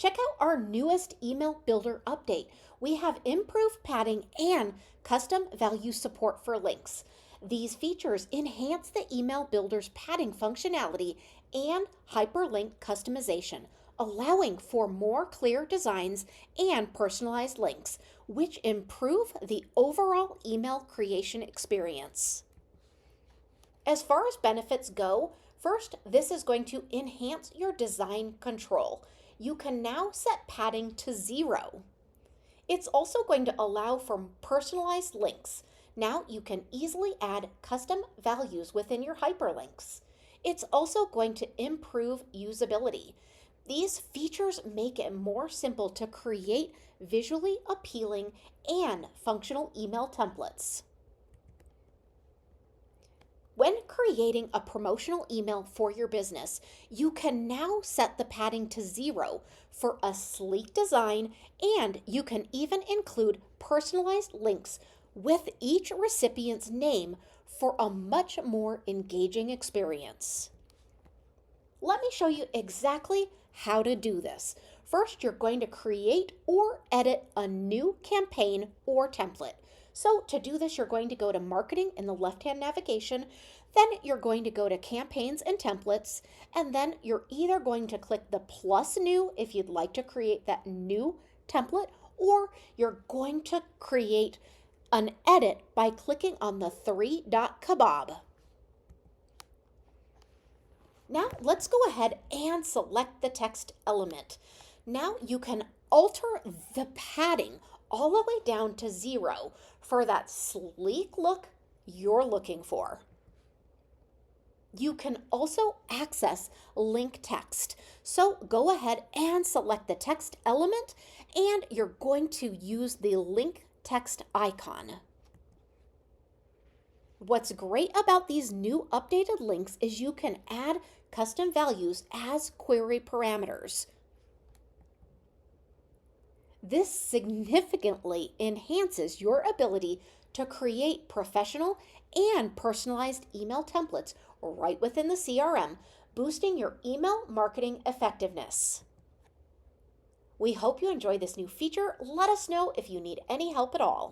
Check out our newest email builder update. We have improved padding and custom value support for links. These features enhance the email builder's padding functionality and hyperlink customization, allowing for more clear designs and personalized links, which improve the overall email creation experience. As far as benefits go, first, this is going to enhance your design control. You can now set padding to 0. It's also going to allow for personalized links. Now you can easily add custom values within your hyperlinks. It's also going to improve usability. These features make it more simple to create visually appealing and functional email templates. When creating a promotional email for your business, you can now set the padding to 0 for a sleek design, and you can even include personalized links with each recipient's name for a much more engaging experience. Let me show you exactly how to do this. First, you're going to create or edit a new campaign or template. So to do this, you're going to go to Marketing in the left-hand navigation, then you're going to go to Campaigns and Templates, and then you're either going to click the plus new if you'd like to create that new template, or you're going to create an edit by clicking on the three-dot kebab. Now let's go ahead and select the text element. Now you can alter the padding all the way down to 0 for that sleek look you're looking for. You can also access link text. So go ahead and select the text element, and you're going to use the link text icon. What's great about these new updated links is you can add custom values as query parameters. This significantly enhances your ability to create professional and personalized email templates right within the CRM, boosting your email marketing effectiveness. We hope you enjoy this new feature. Let us know if you need any help at all.